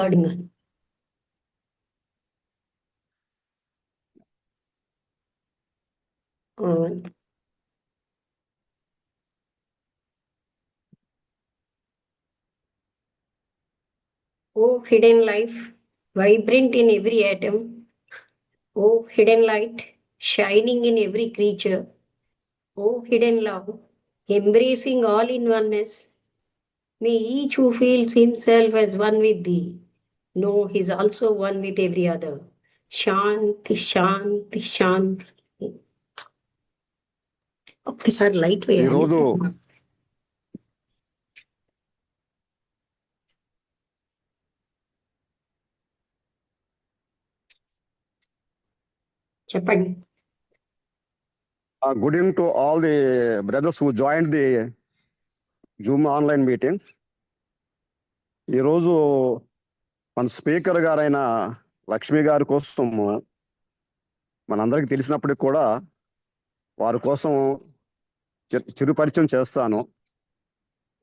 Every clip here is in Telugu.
Recording. O hidden life, vibrant in every atom. O hidden light, shining in every creature. O hidden love, embracing all in oneness. May each who feels himself as one with thee know he is also one with every other. శాంతి శాంతి శాంతి. ఒక్కసారి లైట్ వేయాలి. ఈరోజు చెప్పండి. Good evening to all the brothers who join the Zoom online meeting. ఈరోజు మన స్పీకర్ గారైన లక్ష్మి గారి కోసం మనందరికి తెలిసినప్పటికి కూడా వారి కోసం చిరుపరిచయం చేస్తాను.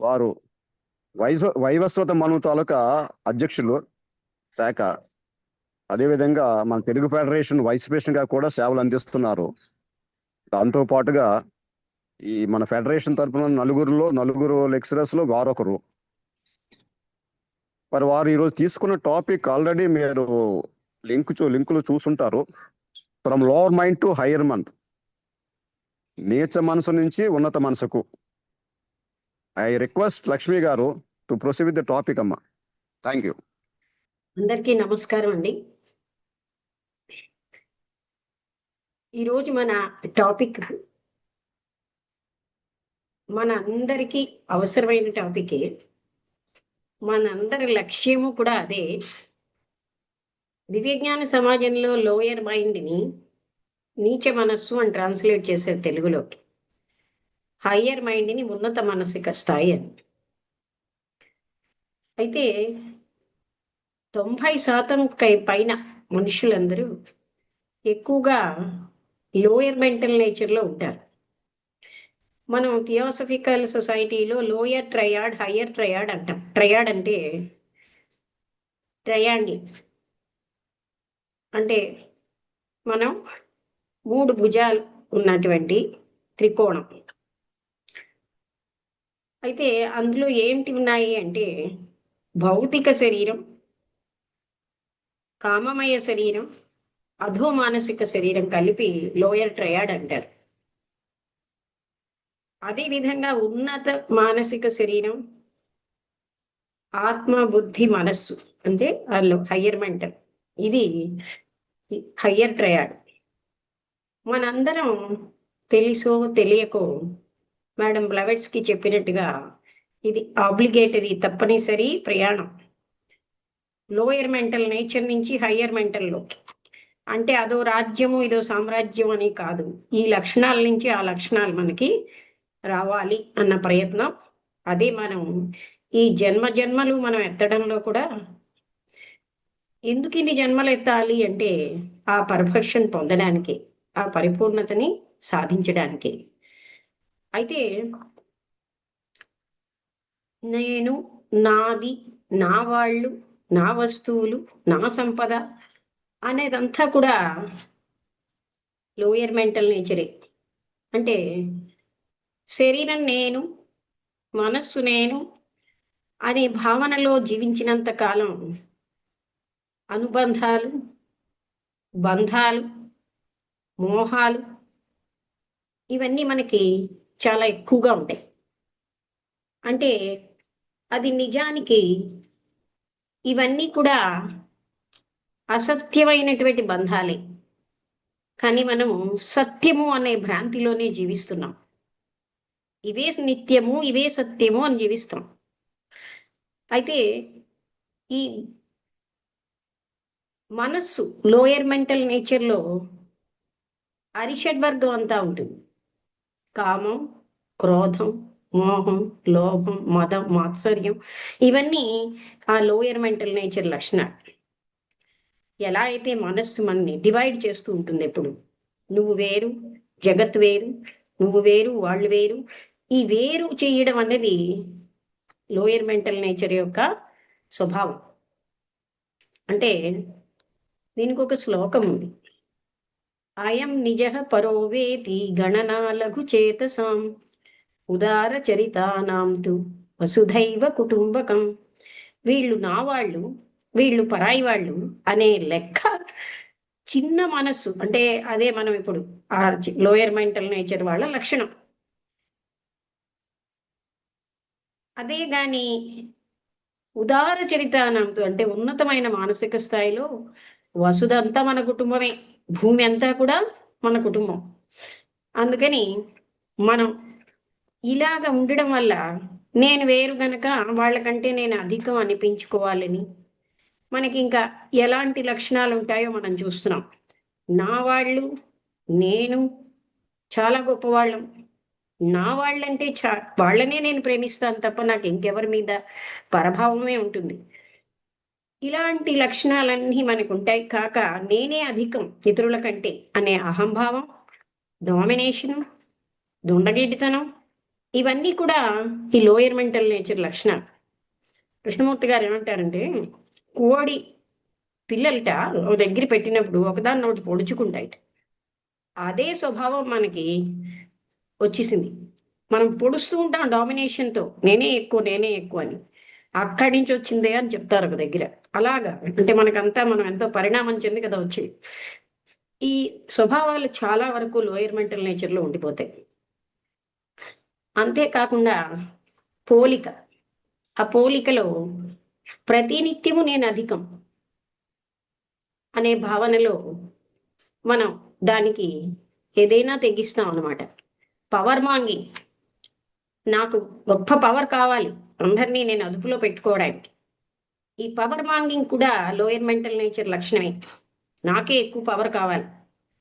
వారు వైవస్వత మను తాలూకా అధ్యక్షులు శాఖ, అదేవిధంగా మన తెలుగు ఫెడరేషన్ వైస్ ప్రెసిడెంట్ గా కూడా సేవలు అందిస్తున్నారు. దాంతో పాటుగా ఈ మన ఫెడరేషన్ తరఫున నలుగురు లెక్చరర్స్ లో వారొకరు. మరి వారు ఈరోజు తీసుకున్న టాపిక్ ఆల్రెడీ మీరు లింకులు చూసుంటారు. From lower mind to higher mind, నీచ మనసు నుంచి ఉన్నత మనసుకు. ఐ రిక్వెస్ట్ లక్ష్మి గారు to proceed with the topic అమ్మా. Thank you. అందరికీ నమస్కారం అండి. ఈరోజు మన టాపిక్ మన అందరికీ అవసరమైన టాపికే. మనందరి లక్ష్యము కూడా అదే. దివ్యజ్ఞాన సమాజంలో లోయర్ మైండ్ని నీచ మనస్సు అని ట్రాన్స్లేట్ చేసే తెలుగులోకి, హయ్యర్ మైండ్ని ఉన్నత మానసిక స్థాయి అని. అయితే 90% పైన మనుషులందరూ ఎక్కువగా లోయర్ మెంటల్ నేచర్లో ఉంటారు. మనం థియోసఫికల్ సొసైటీలో లోయర్ ట్రయాడ్, హయ్యర్ ట్రయాడ్ అంటాం. ట్రయాడ్ అంటే ట్రయాంగిల్, అంటే మనం 3 భుజాలు ఉన్నటువంటి త్రికోణం. అయితే అందులో ఏంటి ఉన్నాయి అంటే భౌతిక శరీరం, కామమయ శరీరం, అధో మానసిక శరీరం కలిపి లోయర్ ట్రయాడ్ అంటారు. అదేవిధంగా ఉన్నత మానసిక శరీరం, ఆత్మ, బుద్ధి, మనస్సు అంటే హయ్యర్ మెంటల్, ఇది హయ్యర్ ట్రయాడ్. మనందరం తెలుసో తెలియకో మేడం బ్లవెట్స్కి చెప్పినట్టుగా ఇది ఆబ్లిగేటరీ, తప్పనిసరి ప్రయాణం లోయర్ మెంటల్ నేచర్ నుంచి హయ్యర్ మెంటల్లోకి. అంటే అదో రాజ్యము ఇదో సామ్రాజ్యం అని కాదు, ఈ లక్షణాల నుంచి ఆ లక్షణాలు మనకి రావాలి అన్న ప్రయత్నం. అదే మనం ఈ జన్మలు మనం ఎత్తడంలో కూడా ఎందుకు ఇన్ని జన్మలు ఎత్తాలి అంటే ఆ పర్ఫెక్షన్ పొందడానికి, ఆ పరిపూర్ణతని సాధించడానికి. అయితే నేను, నాది, నా వాళ్ళు, నా వస్తువులు, నా సంపద అనేదంతా కూడా లోయర్ మెంటల్ నేచరే. అంటే శరీరం నేను, మనస్సు నేను అనే భావనలో జీవించినంత కాలం అనుబంధాలు, బంధాలు, మోహాలు ఇవన్నీ మనకి చాలా ఎక్కువగా ఉంటాయి. అంటే అది నిజానికి ఇవన్నీ కూడా అసత్యమైనటువంటి బంధాలే, కానీ మనము సత్యము అనే భ్రాంతిలోనే జీవిస్తున్నాం. ఇవే నిత్యము, ఇవే సత్యము అని జీవిస్తాం. అయితే ఈ మనస్సు లోయర్ మెంటల్ నేచర్లో అరిషడ్వర్గం అంతా ఉంటుంది. కామం, క్రోధం, మోహం, లోభం, మదం, మాత్సర్యం ఇవన్నీ ఆ లోయర్ మెంటల్ నేచర్ లక్షణాలు. ఎలా అయితే మనస్సు మనని డివైడ్ చేస్తూ ఉంటుంది ఎప్పుడు, నువ్వు వేరు, జగత్ వేరు, నువ్వు వేరు, వాళ్ళు వేరు. ఈ వేరు చేయడం అనేది లోయర్ మెంటల్ నేచర్ యొక్క స్వభావం. అంటే దీనికి ఒక శ్లోకం ఉంది. అయం నిజ పరో వేతి గణనా లఘు చేతసాం ఉదార చరితానాం తు వసుధైవ కుటుంబకం. వీళ్ళు నా వాళ్ళు, వీళ్ళు పరాయి వాళ్ళు అనే లెక్క చిన్న మనస్సు, అంటే అదే మనం ఇప్పుడు ఆ లోయర్ మెంటల్ నేచర్ వాళ్ళ లక్షణం. అదే గాని ఉదార చరితానంతో అంటే ఉన్నతమైన మానసిక స్థాయిలో వసుధ అంతా మన కుటుంబమే, భూమి అంతా కూడా మన కుటుంబం. అందుకని మనం ఇలాగ ఉండడం వల్ల నేను వేరు గనక వాళ్ళకంటే నేను అధికం అనిపించుకోవాలని మనకి ఇంకా ఎలాంటి లక్షణాలు ఉంటాయో మనం చూస్తున్నాం. నా వాళ్ళు, నేను చాలా గొప్పవాళ్ళం. నా వాళ్ళంటే వాళ్ళనే నేను ప్రేమిస్తాను తప్ప నాకు ఇంకెవరి మీద పరభావమే ఉంటుంది. ఇలాంటి లక్షణాలన్నీ మనకు ఉంటాయి. కాక నేనే అధికం ఇతరుల కంటే అనే అహంభావం, డామినేషన్, దుండగీడితనం, ఇవన్నీ కూడా ఈ లోయర్ మెంటల్ నేచర్ లక్షణాలు. కృష్ణమూర్తి గారు ఏమంటారంటే, కోడి పిల్లలట ఓ దగ్గర పెట్టినప్పుడు ఒకదాన్ని ఒకటి పొడుచుకుంటాయి. అదే స్వభావం మనకి వచ్చేసింది. మనం పొడుస్తూ ఉంటాం డామినేషన్తో, నేనే ఎక్కువ నేనే ఎక్కువ అని. అక్కడి నుంచి వచ్చిందే అని చెప్తారు ఒక దగ్గర. అలాగా అంటే మనకంతా మనం ఎంతో పరిణామం చెంది కదా వచ్చేది. ఈ స్వభావాలు చాలా వరకు లోయర్ మెంటల్ నేచర్లో ఉండిపోతాయి. అంతేకాకుండా పోలిక, ఆ పోలికలో ప్రతినిత్యము నేను అధికం అనే భావనలో మనం దానికి ఏదైనా తెగిస్తాం అన్నమాట. పవర్ మాంగింగ్, నాకు గొప్ప పవర్ కావాలి అందరినీ నేను అదుపులో పెట్టుకోవడానికి. ఈ పవర్ మాంగింగ్ కూడా లోయర్ మెంటల్ నేచర్ లక్షణమే. నాకే ఎక్కువ పవర్ కావాలి,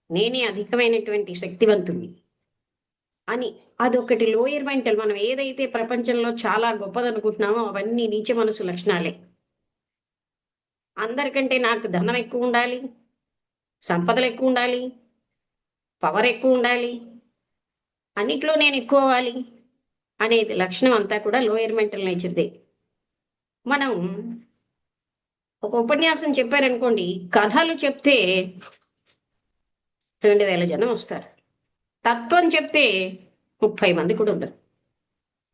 నేనే అధికమైనటువంటి శక్తివంతుణ్ణి అని. అదొకటి లోయర్ మెంటల్. మనం ఏదైతే ప్రపంచంలో చాలా గొప్పదనుకుంటున్నామో అవన్నీ నీచ మనసు లక్షణాలే. అందరికంటే నాకు ధనం ఎక్కువ ఉండాలి, సంపదలు ఎక్కువ ఉండాలి, పవర్ ఎక్కువ ఉండాలి, అన్నిట్లో నేను ఎక్కువ అవ్వాలి అనేది లక్షణం అంతా కూడా లోయర్ మెంటల్ నేచర్దే. మనం ఒక ఉపన్యాసం చెప్పారనుకోండి, కథలు చెప్తే 2000 జనం వస్తారు. తత్వం చెప్తే 30 మంది కూడా ఉండరు.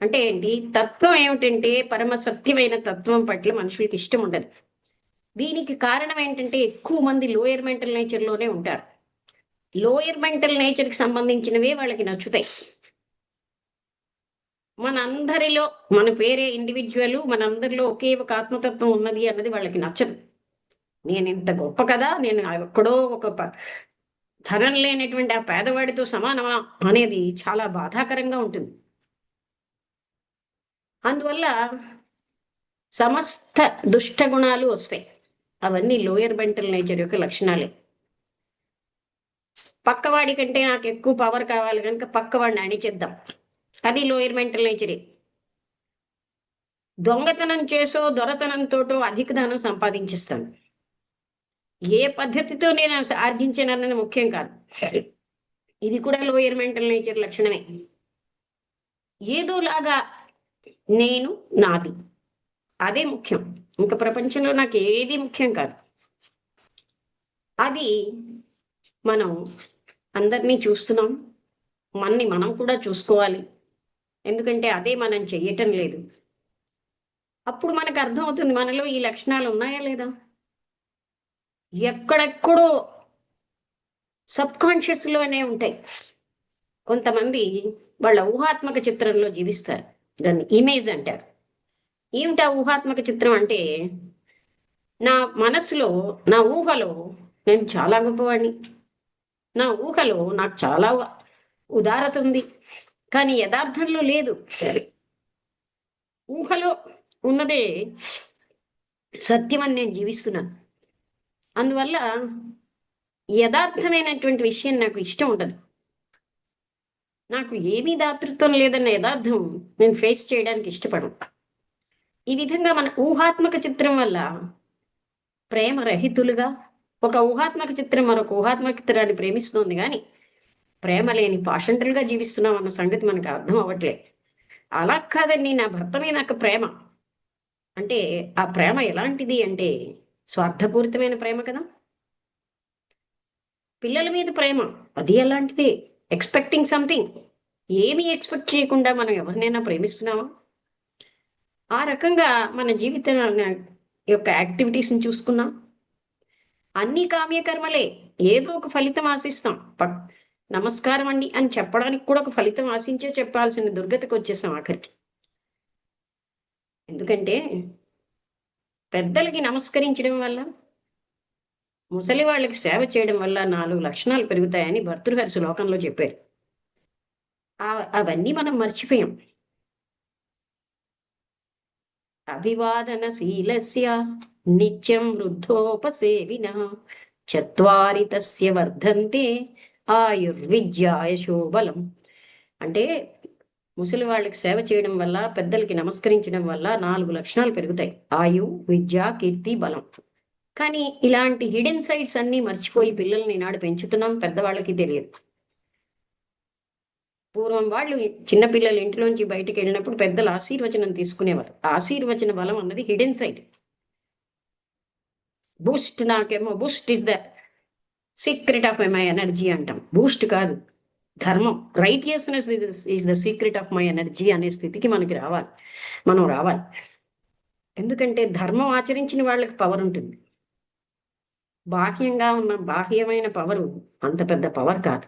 అంటే ఏంటి? తత్వం ఏమిటంటే పరమ సత్యమైన తత్వం పట్ల మనుషులకి ఇష్టం ఉండదు. దీనికి కారణం ఏంటంటే ఎక్కువ మంది లోయర్ మెంటల్ నేచర్లోనే ఉంటారు. లోయర్ మెంటల్ నేచర్కి సంబంధించినవే వాళ్ళకి నచ్చుతాయి. మనందరిలో మన పేరే ఇండివిజువల్, మనందరిలో ఒకే ఒక ఆత్మతత్వం ఉన్నది అన్నది వాళ్ళకి నచ్చదు. నేను ఇంత గొప్ప కదా, నేను ఎక్కడో ఒక ధనం లేనటువంటి ఆ పేదవాడితో సమానమా అనేది చాలా బాధాకరంగా ఉంటుంది. అందువల్ల సమస్త దుష్ట గుణాలు వస్తాయి. అవన్నీ లోయర్ మెంటల్ నేచర్ యొక్క లక్షణాలే. పక్కవాడి కంటే నాకు ఎక్కువ పవర్ కావాలి కనుక పక్కవాడిని అణిచేద్దాం, అది లోయర్ మెంటల్ నేచరే. దొంగతనం చేసో దొరతనంతోటో అధిక ధనం సంపాదించేస్తాను. ఏ పద్ధతితో నేను ఆర్జించానన్నది ముఖ్యం కాదు. ఇది కూడా లోయర్ మెంటల్ నేచర్ లక్షణమే. ఏదోలాగా నేను నాది అదే ముఖ్యం, ఇంకా ప్రపంచంలో నాకు ఏది ముఖ్యం కాదు. అది మనం అందరినీ చూస్తున్నాం, మనని మనం కూడా చూసుకోవాలి. ఎందుకంటే అదే మనం చెయ్యటం లేదు. అప్పుడు మనకు అర్థమవుతుంది మనలో ఈ లక్షణాలు ఉన్నాయా లేదా. ఎక్కడెక్కడో సబ్ కాన్షియస్లోనే ఉంటాయి. కొంతమంది వాళ్ళ ఊహాత్మక చిత్రంలో జీవిస్తారు, దాన్ని ఇమేజ్ అంటారు. ఏమిటా ఊహాత్మక చిత్రం అంటే, నా మనసులో నా ఊహలో నేను చాలా గొప్పవాడిని, నా ఊహలో నాకు చాలా ఉదారత ఉంది, కానీ యథార్థంలో లేదు. ఊహలో ఉన్నదే సత్యం అని నేను జీవిస్తున్నాను. అందువల్ల యథార్థమైనటువంటి విషయం నాకు ఇష్టం ఉండదు. నాకు ఏమీ దాతృత్వం లేదన్న యథార్థం నేను ఫేస్ చేయడానికి ఇష్టపడను. ఈ విధంగా మన ఊహాత్మక చిత్రం వల్ల ప్రేమ రహితులుగా, ఒక ఊహాత్మక చిత్రం మరొక ఊహాత్మక చిత్రాన్ని ప్రేమిస్తోంది కానీ ప్రేమ లేని పాషంటలుగా జీవిస్తున్నాం అన్న సంగతి మనకు అర్థం అవ్వట్లే. అలా కాదండి, నా భర్త మీద నాకు ప్రేమ అంటే ఆ ప్రేమ ఎలాంటిది అంటే స్వార్థపూరితమైన ప్రేమ కదా. పిల్లల మీద ప్రేమ అది ఎలాంటిది, ఎక్స్పెక్టింగ్ సంథింగ్. ఏమి ఎక్స్పెక్ట్ చేయకుండా మనం ఎవరినైనా ప్రేమిస్తున్నామా? ఆ రకంగా మన జీవితం యొక్క యాక్టివిటీస్ని చూసుకున్నాం. అన్ని కామ్యకర్మలే, ఏదో ఒక ఫలితం ఆశిస్తాం. నమస్కారం అండి అని చెప్పడానికి కూడా ఒక ఫలితం ఆశించే చెప్పాల్సిన దుర్గతికి వచ్చేసాం ఆఖరికి. ఎందుకంటే పెద్దలకి నమస్కరించడం వల్ల, ముసలి వాళ్ళకి సేవ చేయడం వల్ల 4 లక్షణాలు పెరుగుతాయని భర్తృహరి శ్లోకంలో చెప్పారు. అవన్నీ మనం మర్చిపోయాం. అభివాదనశీలస్య నిత్యం వృద్ధోపసేవిన చత్వారి తస్య వర్ధంతే ఆయుర్విద్యాయశోబలం. అంటే ముసలి వాళ్ళకి సేవ చేయడం వల్ల, పెద్దలకి నమస్కరించడం వల్ల 4 లక్షణాలు పెరుగుతాయి: ఆయు, విద్య, కీర్తి, బలం. కానీ ఇలాంటి హిడెన్ సైడ్స్ అన్ని మర్చిపోయి పిల్లల్ని నాడు పెంచుతున్నాం, పెద్దవాళ్ళకి తెలియదు. పూర్వం వాళ్ళు చిన్నపిల్లలు ఇంట్లోంచి బయటికి వెళ్ళినప్పుడు పెద్దల ఆశీర్వచనం తీసుకునేవారు. ఆశీర్వచన బలం అన్నది హిడెన్ సైడ్. బూస్ట్, నాకేమో Boost is the secret of my energy అంటాం. బూస్ట్ కాదు, ధర్మం. Righteousness is the secret of my energy అనే స్థితికి మనం రావాలి. ఎందుకంటే ధర్మం ఆచరించిన వాళ్ళకి పవర్ ఉంటుంది. బాహ్యంగా ఉన్న బాహ్యమైన పవరు అంత పెద్ద పవర్ కాదు.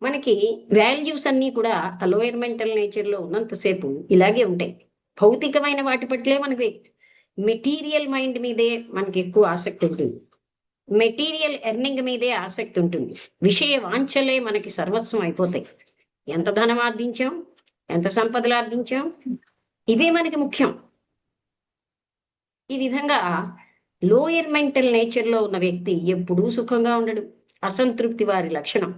మనకి వాల్యూస్ అన్నీ కూడా ఆ లోయర్ మెంటల్ నేచర్లో ఉన్నంతసేపు ఇలాగే ఉంటాయి. భౌతికమైన వాటి పట్లే మనకి, మెటీరియల్ మైండ్ మీదే మనకి ఎక్కువ ఆసక్తి ఉంటుంది. మెటీరియల్ ఎర్నింగ్ మీదే ఆసక్తి ఉంటుంది. విషయ వాంఛలే మనకి సర్వస్వం అయిపోతాయి. ఎంత ధనం ఆర్జించాం, ఎంత సంపదలు ఆర్జించాం, ఇవే మనకి ముఖ్యం. ఈ విధంగా లోయర్ మెంటల్ నేచర్లో ఉన్న వ్యక్తి ఎప్పుడూ సుఖంగా ఉండడు. అసంతృప్తి వారి లక్షణం.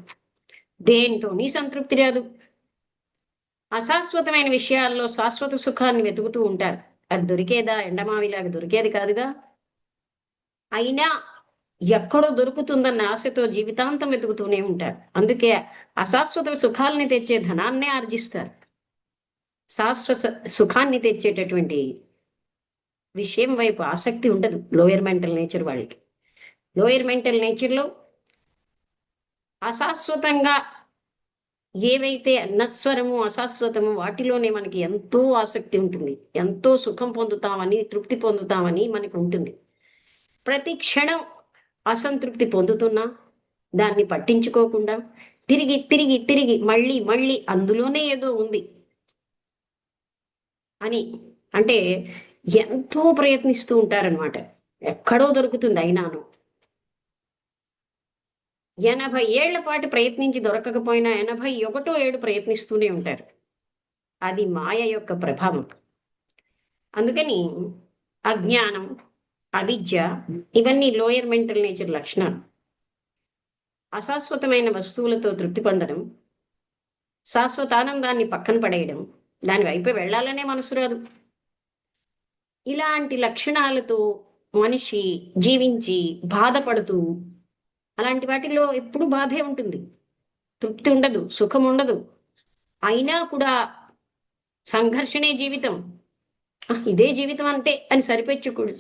దేనితోని సంతృప్తి రాదు. అశాశ్వతమైన విషయాల్లో శాశ్వత సుఖాన్ని వెతుకుతూ ఉంటారు. అది దొరికేదా? ఎండమావిలాగా దొరికేది కాదుగా. అయినా ఎక్కడో దొరుకుతుందన్న ఆశతో జీవితాంతం వెతుకుతూనే ఉంటారు. అందుకే అశాశ్వత సుఖాలని తెచ్చే ధనాన్నే ఆర్జిస్తారు. శాశ్వత సుఖాన్ని తెచ్చేటటువంటి విషయం వైపు ఆసక్తి ఉండదు లోయర్ మెంటల్ నేచర్ వాళ్ళకి. లోయర్ మెంటల్ నేచర్లో అశాశ్వతంగా ఏవైతే నశ్వరము, అశాశ్వతము, వాటిలోనే మనకి ఎంతో ఆసక్తి ఉంటుంది. ఎంతో సుఖం పొందుతామని, తృప్తి పొందుతామని మనకు ఉంటుంది. ప్రతి క్షణం అసంతృప్తి పొందుతున్నా దాన్ని పట్టించుకోకుండా తిరిగి తిరిగి తిరిగి మళ్ళీ మళ్ళీ అందులోనే ఏదో ఉంది అని, అంటే ఎంతో ప్రయత్నిస్తూ ఉంటారనమాట. ఎక్కడో దొరుకుతుంది అయినాను. 80 ఏళ్ల పాటు ప్రయత్నించి దొరకకపోయినా 81వ ఏడు ప్రయత్నిస్తూనే ఉంటారు. అది మాయ యొక్క ప్రభావం. అందుకని అజ్ఞానం, అవిద్య ఇవన్నీ లోయర్ మెంటల్ నేచర్ లక్షణాలు. అశాశ్వతమైన వస్తువులతో తృప్తి పొందడం, శాశ్వత ఆనందాన్ని పక్కన పడేయడం, దాని వైపు వెళ్ళాలనే మనసు రాదు. ఇలాంటి లక్షణాలతో మనిషి జీవించి బాధపడుతూ, అలాంటి వాటిలో ఎప్పుడు బాధే ఉంటుంది, తృప్తి ఉండదు, సుఖం ఉండదు. అయినా కూడా సంఘర్షణే జీవితం, ఇదే జీవితం అంతే అని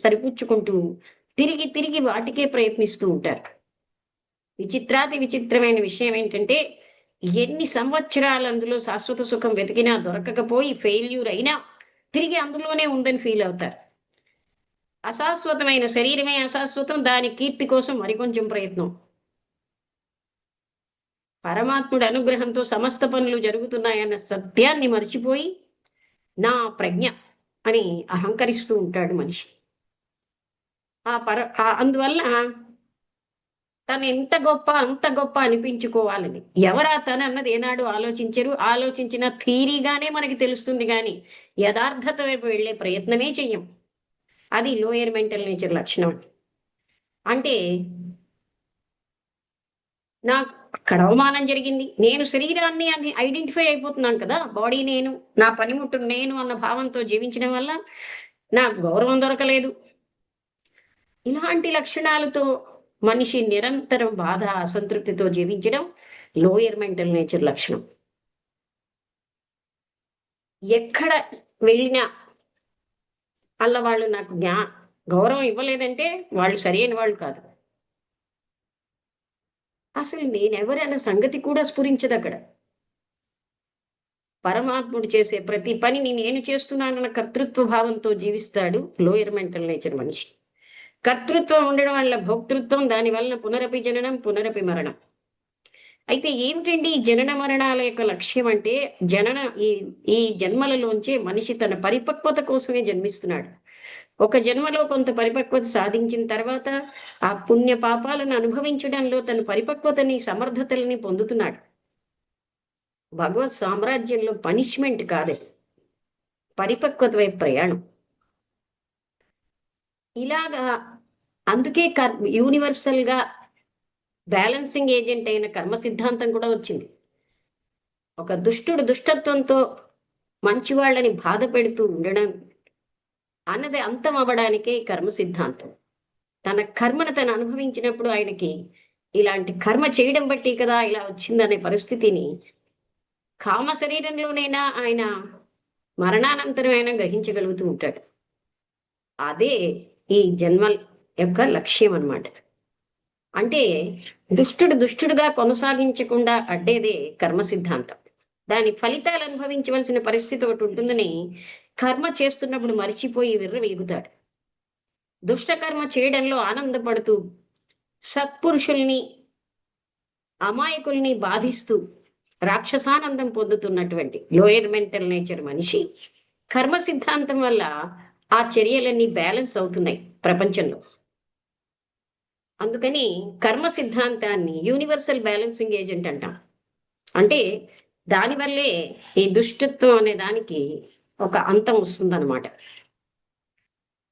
సరిపుచ్చుకుంటూ తిరిగి తిరిగి వాటికే ప్రయత్నిస్తూ ఉంటారు. విచిత్రాతి విచిత్రమైన విషయం ఏంటంటే, ఎన్ని సంవత్సరాలు అందులో శాశ్వత సుఖం వెతికినా దొరకకపోయి ఫెయిల్యూర్ అయినా తిరిగి అందులోనే ఉందని ఫీల్ అవుతారు. అశాశ్వతమైన శరీరమే అశాశ్వతం, దాని కీర్తి కోసం మరికొంచెం ప్రయత్నం. పరమాత్ముడి అనుగ్రహంతో సమస్త పనులు జరుగుతున్నాయన్న సత్యాన్ని మర్చిపోయి నా ప్రజ్ఞ అని అహంకరిస్తూ ఉంటాడు మనిషి. అందువల్ల తను ఎంత గొప్ప అంత గొప్ప అనిపించుకోవాలని ఎవరా తను అన్నది ఏనాడు ఆలోచించరు. ఆలోచించిన థీరీగానే మనకి తెలుస్తుంది, కానీ యథార్థత వైపు వెళ్లే ప్రయత్నమే చెయ్యం. అది లోయర్ మెంటల్ నేచర్ లక్షణం. అంటే నాకు అక్కడ అవమానం జరిగింది, నేను శరీరాన్ని అని ఐడెంటిఫై అయిపోతున్నాను కదా, బాడీ నేను, నా పనిముట్టు నేను అన్న భావంతో జీవించడం వల్ల నాకు గౌరవం దొరకలేదు. ఇలాంటి లక్షణాలతో మనిషి నిరంతరం బాధ, అసంతృప్తితో జీవించడం లోయర్ మెంటల్ నేచర్ లక్షణం. ఎక్కడ వెళ్ళినా అల్ల వాళ్ళు నాకు గౌరవం ఇవ్వలేదంటే వాళ్ళు సరైన వాళ్ళు కాదు. అసలు నేనెవరన్న సంగతి కూడా స్ఫురించదు అక్కడ. పరమాత్ముడు చేసే ప్రతి పనిని నేను చేస్తున్నానన్న కర్తృత్వ భావంతో జీవిస్తాడు లోయర్ మెంటల్ నేచర్ మనిషి. కర్తృత్వం ఉండడం వల్ల భోక్తృత్వం, దాని వలన పునరపి జననం, పునరపి మరణం. అయితే ఏమిటండి ఈ జనన మరణాల యొక్క లక్ష్యం అంటే, జనన ఈ ఈ జన్మలలోంచే మనిషి తన పరిపక్వత కోసమే జన్మిస్తున్నాడు. ఒక జన్మలో కొంత పరిపక్వత సాధించిన తర్వాత ఆ పుణ్య పాపాలను అనుభవించడంలో తన పరిపక్వతని, సమర్థతలని పొందుతున్నాడు. భగవత్ సామ్రాజ్యంలో పనిష్మెంట్ కాదు, పరిపక్వత వైపు ప్రయాణం. ఇలాగా అందుకే యూనివర్సల్ గా బ్యాలెన్సింగ్ ఏజెంట్ అయిన కర్మ సిద్ధాంతం కూడా వచ్చింది. ఒక దుష్టుడు దుష్టత్వంతో మంచి వాళ్ళని బాధ పెడుతూ ఉండడం అన్నది అంతం అవ్వడానికే ఈ కర్మ సిద్ధాంతం. తన కర్మను తను అనుభవించినప్పుడు ఆయనకి ఇలాంటి కర్మ చేయడం బట్టి కదా ఇలా వచ్చిందనే పరిస్థితిని కామ శరీరంలోనైనా ఆయన మరణానంతరం అయినా గ్రహించగలుగుతూ ఉంటాడు. అదే ఈ జన్మ యొక్క లక్ష్యం అన్నమాట. అంటే దుష్టుడు దుష్టుడుగా కొనసాగించకుండా అడ్డేదే కర్మ సిద్ధాంతం. దాని ఫలితాలు అనుభవించవలసిన పరిస్థితి ఒకటి ఉంటుందని కర్మ చేస్తున్నప్పుడు మరిచిపోయి విర్రవీగుతాడు. దుష్టకర్మ చేయడంలో ఆనందపడుతూ సత్పురుషుల్ని అమాయకుల్ని బాధిస్తూ రాక్షసానందం పొందుతున్నటువంటి లోయర్ మెంటల్ నేచర్ మనిషి కర్మ సిద్ధాంతం వల్ల ఆ చర్యలన్నీ బ్యాలెన్స్ అవుతున్నాయి ప్రపంచంలో. అందుకని కర్మ సిద్ధాంతాన్ని యూనివర్సల్ బ్యాలెన్సింగ్ ఏజెంట్ అంటాం. అంటే దానివల్లే ఈ దుష్టత్వం అనే దానికి ఒక అంతం వస్తుందన్నమాట.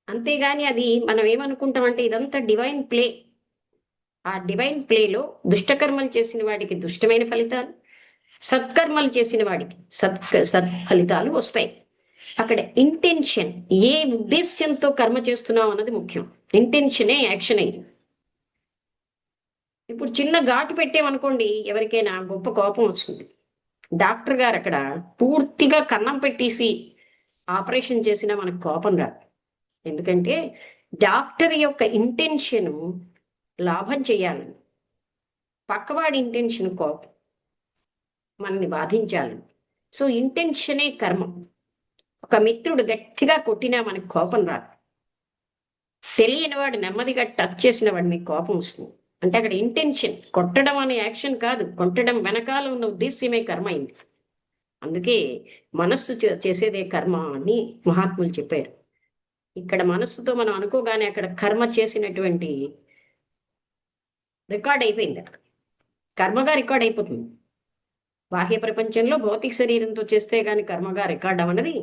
అంతేగాని అది మనం ఏమనుకుంటామంటే ఇదంతా డివైన్ ప్లే. ఆ డివైన్ ప్లేలో దుష్టకర్మలు చేసిన వాడికి దుష్టమైన ఫలితాలు, సత్కర్మలు చేసిన వాడికి సత్ ఫలితాలు వస్తాయి. అక్కడ ఇంటెన్షన్, ఏ ఉద్దేశ్యంతో కర్మ చేస్తున్నాం అన్నది ముఖ్యం. ఇంటెన్షనే యాక్షన్ అయింది. ఇప్పుడు చిన్న ఘాటు పెట్టామనుకోండి, ఎవరికైనా గొప్ప కోపం వస్తుంది. డాక్టర్ గారు అక్కడ పూర్తిగా కన్నం పెట్టేసి ఆపరేషన్ చేసినా మనకు కోపం రాదు. ఎందుకంటే డాక్టర్ యొక్క ఇంటెన్షన్ లాభం చేయాలని, పక్కవాడి ఇంటెన్షన్ కోపం, మనల్ని బాధించాలని. సో ఇంటెన్షనే కర్మ. ఒక మిత్రుడు గట్టిగా కొట్టినా మనకు కోపం రాదు. తెలియని వాడు నెమ్మదిగా టచ్ చేసిన వాడు మీకు కోపం వస్తుంది. అంటే అక్కడ ఇంటెన్షన్, కొట్టడం అనే యాక్షన్ కాదు, కొట్టడం వెనకాల ఉన్న ఉద్దేశ్యమే కర్మ అయింది. అందుకే మనస్సు చేసేదే కర్మ అని మహాత్ములు చెప్పారు. ఇక్కడ మనస్సుతో మనం అనుకోగానే అక్కడ కర్మ చేసినటువంటి రికార్డ్ అయిపోయింది. అక్కడ కర్మగా రికార్డ్ అయిపోతుంది. బాహ్య ప్రపంచంలో భౌతిక శరీరంతో చేస్తే గాని కర్మగా రికార్డ్ అన్నది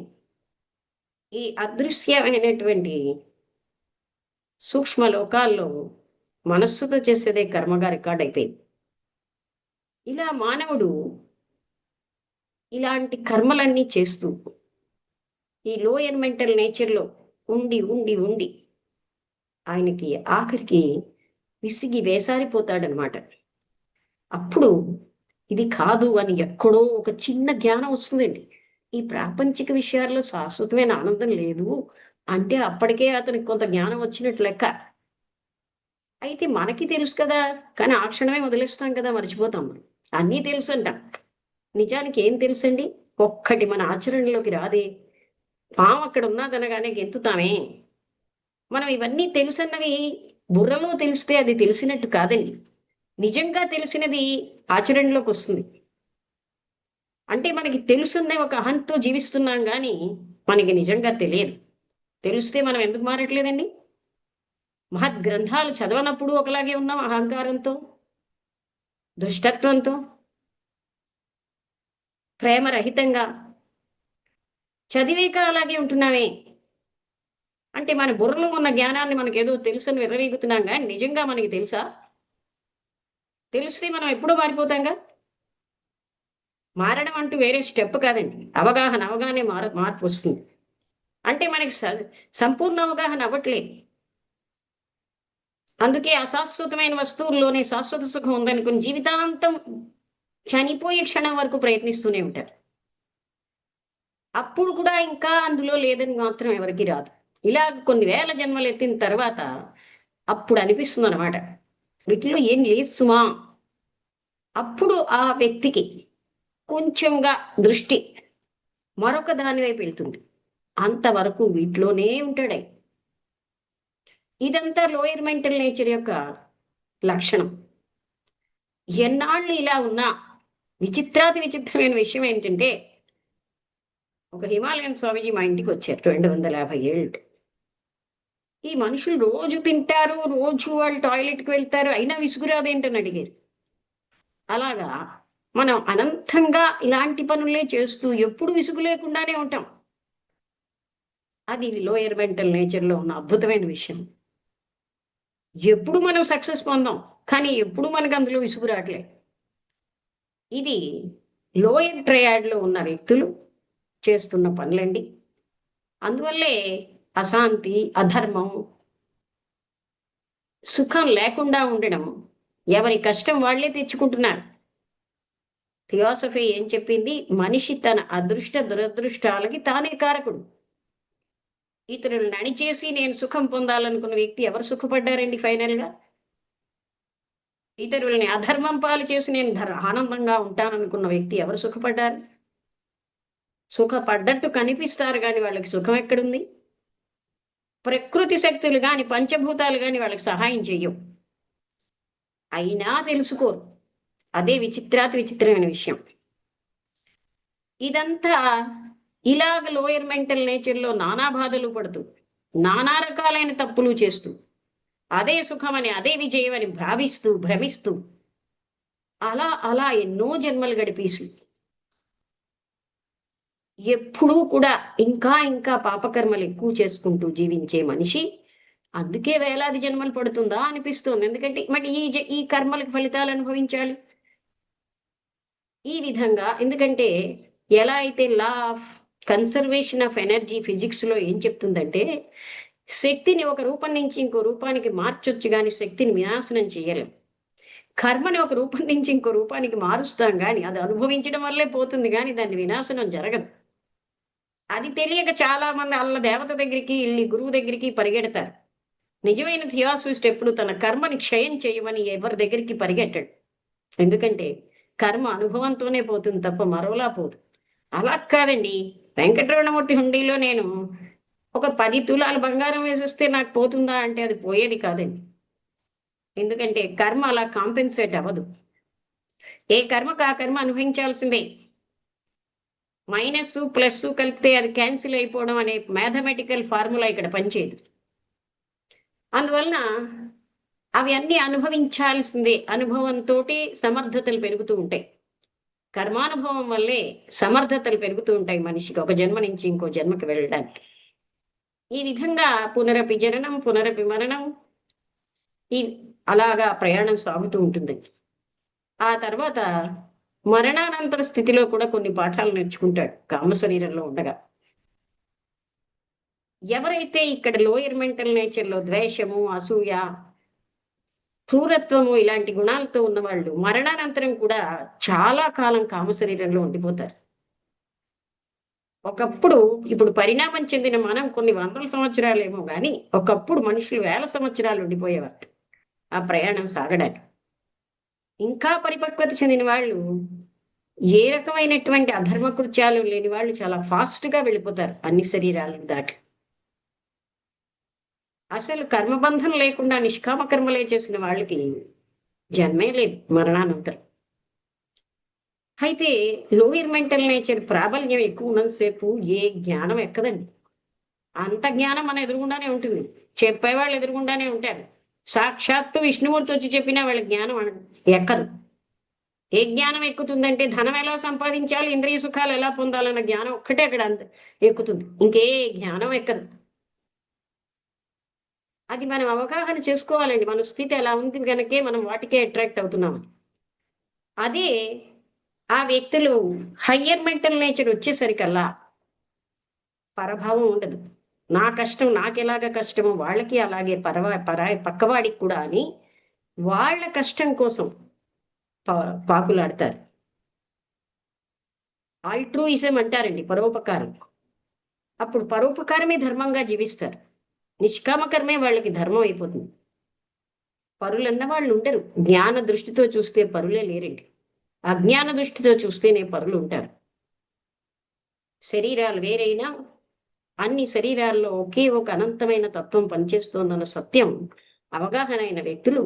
ఈ అదృశ్యమైనటువంటి సూక్ష్మ లోకాల్లో మనస్సుతో చేసేదే కర్మగా రికార్డ్ అయిపోయింది. ఇలా మానవుడు ఇలాంటి కర్మలన్నీ చేస్తూ ఈ లోయర్ మెంటల్ నేచర్లో ఉండి ఉండి ఉండి ఆయనకి ఆఖరికి విసిగి వేసారిపోతాడనమాట. అప్పుడు ఇది కాదు అని ఎక్కడో ఒక చిన్న జ్ఞానం వస్తుందండి. ఈ ప్రాపంచిక విషయాల్లో శాశ్వతమైన ఆనందం లేదు అంటే అప్పటికే అతనికి కొంత జ్ఞానం వచ్చినట్టు లెక్క. అయితే మనకి తెలుసు కదా, కానీ ఆ క్షణమే వదిలేస్తాం కదా, మర్చిపోతాం. మనం అన్నీ తెలుసు అంటాం, నిజానికి ఏం తెలుసండి? ఒక్కటి మన ఆచరణలోకి రాదే. పాము అక్కడ ఉన్నదనగానే గెంతుతామే. మనం ఇవన్నీ తెలుసన్నవి బుర్రలో తెలిస్తే అది తెలిసినట్టు కాదండి. నిజంగా తెలిసినది ఆచరణలోకి వస్తుంది. అంటే మనకి తెలుసున్న ఒక అహంతో జీవిస్తున్నాం కానీ మనకి నిజంగా తెలియదు. తెలిస్తే మనం ఎందుకు మారట్లేదండి? మహద్ గ్రంథాలు చదవనప్పుడు ఒకలాగే ఉన్నాం, అహంకారంతో, దుష్టత్వంతో, ప్రేమరహితంగా. చదివేక అలాగే ఉంటున్నామే. అంటే మన బుర్రలో ఉన్న జ్ఞానాన్ని మనకేదో తెలుసని విర్రవీగుతున్నాం కానీ నిజంగా మనకి తెలుసా? తెలిస్తే మనం ఎప్పుడూ మారిపోతాంగా. మారడం అంటూ వేరే స్టెప్ కాదండి, అవగాహన మార్పు వస్తుంది. అంటే మనకి సంపూర్ణ అవగాహన అవ్వట్లేదు. అందుకే అశాశ్వతమైన వస్తువుల్లోనే శాశ్వత సుఖం ఉందనుకుని జీవితాంతం చనిపోయే క్షణం వరకు ప్రయత్నిస్తూనే ఉంటారు. అప్పుడు కూడా ఇంకా అందులో లేదని మాత్రం ఎవరికి రాదు. ఇలా కొన్ని వేల జన్మలు ఎత్తిన తర్వాత అప్పుడు అనిపిస్తుంది అనమాట, వీటిలో ఏం లేదు సుమా. అప్పుడు ఆ వ్యక్తికి కొంచెంగా దృష్టి మరొక దాని వైపు వెళ్తుంది. అంతవరకు వీటిలోనే ఉంటాడు. ఇదంతా లోయర్ మెంటల్ నేచర్ యొక్క లక్షణం. ఎన్నాళ్ళు ఇలా ఉన్నా విచిత్రాతి విచిత్రమైన విషయం ఏంటంటే, ఒక హిమాలయన్ స్వామీజీ మా ఇంటికి వచ్చారు 250 ఏళ్ళు. ఈ మనుషులు రోజు తింటారు, రోజు వాళ్ళు టాయిలెట్కి వెళ్తారు, అయినా విసుగురాదేంటని అడిగారు. అలాగా మనం అనంతంగా ఇలాంటి పనులే చేస్తూ ఎప్పుడు విసుగు లేకుండానే ఉంటాం. అది లోయర్ మెంటల్ నేచర్లో ఉన్న అద్భుతమైన విషయం. ఎప్పుడు మనం సక్సెస్ పొందాం, కానీ ఎప్పుడు మనకు అందులో విసుగు రావట్లే. ఇది లోయర్ ట్రయాడ్లో ఉన్న వ్యక్తులు చేస్తున్న పనులండి. అందువల్లే అశాంతి, అధర్మం, సుఖం లేకుండా ఉండడం, ఎవరి కష్టం వాళ్లే తెచ్చుకుంటున్నారు. థియాసఫీ ఏం చెప్పింది? మనిషి తన అదృష్ట దురదృష్టాలకి తానే కారకుడు. ఇతరులను అణిచేసి నేను సుఖం పొందాలనుకున్న వ్యక్తి ఎవరు సుఖపడ్డారండి ఫైనల్గా? ఇతరులని అధర్మం పాలు చేసి నేను ఆనందంగా ఉంటాననుకున్న వ్యక్తి ఎవరు సుఖపడ్డారు? సుఖపడ్డట్టు కనిపిస్తారు కానీ వాళ్ళకి సుఖం ఎక్కడుంది? ప్రకృతి శక్తులు కానీ పంచభూతాలు కానీ వాళ్ళకి సహాయం చెయ్యవు. అయినా తెలుసుకోరు. అదే విచిత్రాతి విచిత్రమైన విషయం. ఇదంతా ఇలాగ లోయర్ మెంటల్ నేచర్లో నానా బాధలు పడుతూ, నానా రకాలైన తప్పులు చేస్తూ, అదే సుఖమని, అదే విజయం అని భావిస్తూ భ్రమిస్తూ అలా అలా ఎన్నో జన్మలు గడిపేసి ఎప్పుడూ కూడా ఇంకా ఇంకా పాపకర్మలు ఎక్కువ చేసుకుంటూ జీవించే మనిషి అందుకే వేలాది జన్మలు పడుతుందా అనిపిస్తుంది. ఎందుకంటే మరి ఈ కర్మలకు ఫలితాలు అనుభవించాలి ఈ విధంగా. ఎందుకంటే ఎలా అయితే law of conservation of energy physics లో ఏం చెప్తుందంటే, శక్తిని ఒక రూపం నుంచి ఇంకో రూపానికి మార్చొచ్చు కానీ శక్తిని వినాశనం చేయలేం. కర్మని ఒక రూపం నుంచి ఇంకో రూపానికి మారుస్తాం కానీ అది అనుభవించడం వల్లే పోతుంది కానీ దాన్ని వినాశనం జరగదు. అది తెలియక చాలా మంది అల్ల దేవత దగ్గరికి వెళ్ళి గురువు దగ్గరికి పరిగెడతారు. నిజమైన థియాసఫిస్ట్ ఎప్పుడు తన కర్మని క్షయం చేయమని ఎవరి దగ్గరికి పరిగెట్టాడు. ఎందుకంటే కర్మ అనుభవంతోనే పోతుంది తప్ప మరోలా పోదు. అలా కాదండి, వెంకటరమణమూర్తి హుండీలో నేను ఒక 10 తులాలు బంగారం వేసిస్తే నాకు పోతుందా అంటే అది పోయేది కాదండి. ఎందుకంటే కర్మ అలా కాంపెన్సేట్ అవ్వదు. ఏ కర్మకు ఆ కర్మ అనుభవించాల్సిందే. మైనస్ ప్లస్ కలిపితే అది క్యాన్సిల్ అయిపోవడం అనే మ్యాథమెటికల్ ఫార్ములా ఇక్కడ పనిచేయదు. అందువలన అవి అన్ని అనుభవించాల్సిందే. అనుభవంతో సమర్థతలు పెరుగుతూ ఉంటాయి. కర్మానుభవం వల్లే సమర్థతలు పెరుగుతూ ఉంటాయి మనిషికి ఒక జన్మ నుంచి ఇంకో జన్మకి వెళ్ళడానికి. ఈ విధంగా పునరపి జననం పునరపి మరణం ఈ అలాగా ప్రయాణం సాగుతూ ఉంటుంది. ఆ తర్వాత మరణానంతర స్థితిలో కూడా కొన్ని పాఠాలు నేర్చుకుంటాడు కామ శరీరంలో ఉండగా. ఎవరైతే ఇక్కడ లోయర్ మెంటల్ నేచర్లో ద్వేషము, అసూయ, క్రూరత్వము ఇలాంటి గుణాలతో ఉన్నవాళ్ళు మరణానంతరం కూడా చాలా కాలం కామ శరీరంలో ఉండిపోతారు. ఒకప్పుడు, ఇప్పుడు పరిణామం చెందిన మనం కొన్ని వందల సంవత్సరాలేమో కానీ ఒకప్పుడు మనుషులు వేల సంవత్సరాలు ఉండిపోయేవారు ఆ ప్రయాణం సాగడానికి. ఇంకా పరిపక్వత చెందిన వాళ్ళు, ఏ రకమైనటువంటి అధర్మ కృత్యాలు లేని వాళ్ళు చాలా ఫాస్ట్ గా వెళ్ళిపోతారు అన్ని శరీరాలను దాటి. అసలు కర్మబంధం లేకుండా నిష్కామ కర్మలే చేసిన వాళ్ళకి జన్మే లేదు మరణానంతరం. అయితే లోయర్ మెంటల్ నేచర్ ప్రాబల్యం ఎక్కువ ఉన్నంతసేపు ఏ జ్ఞానం ఎక్కదండి. అంత జ్ఞానం మన ఎదురుగుండానే ఉంటుంది, చెప్పేవాళ్ళు ఎదురుగుండానే ఉంటారు. సాక్షాత్తు విష్ణుమూర్తి వచ్చి చెప్పినా వాళ్ళ జ్ఞానం ఎక్కదు. ఏ జ్ఞానం ఎక్కుతుందంటే ధనం ఎలా సంపాదించాలి, ఇంద్రియ సుఖాలు ఎలా పొందాలన్న జ్ఞానం ఒక్కటే అక్కడ ఎక్కుతుంది. ఇంకే జ్ఞానం ఎక్కదు. అది మనం అవగాహన చేసుకోవాలండి. మన స్థితి ఎలా ఉంది కనుకే మనం వాటికే అట్రాక్ట్ అవుతున్నామని. అదే ఆ వ్యక్తులు హయ్యర్ మెంటల్ నేచర్ వచ్చేసరికల్లా పరభావం ఉండదు. నా కష్టం నాకెలాగ కష్టమో వాళ్ళకి అలాగే పక్కవాడికి కూడా అని వాళ్ళ కష్టం కోసం పాకులాడతారు. ఆల్ట్రూయిజం అంటారండి, పరోపకారం. అప్పుడు పరోపకారమే ధర్మంగా జీవిస్తారు. నిష్కామకర్మే వాళ్ళకి ధర్మం అయిపోతుంది. పరులన్న వాళ్ళు ఉండరు. జ్ఞాన దృష్టితో చూస్తే పరులే లేరండి. అజ్ఞాన దృష్టితో చూస్తేనే పరులు ఉంటారు. శరీరాలు వేరైనా అన్ని శరీరాల్లో ఒకే ఒక అనంతమైన తత్వం పనిచేస్తోందన్న సత్యం అవగాహన అయిన వ్యక్తులు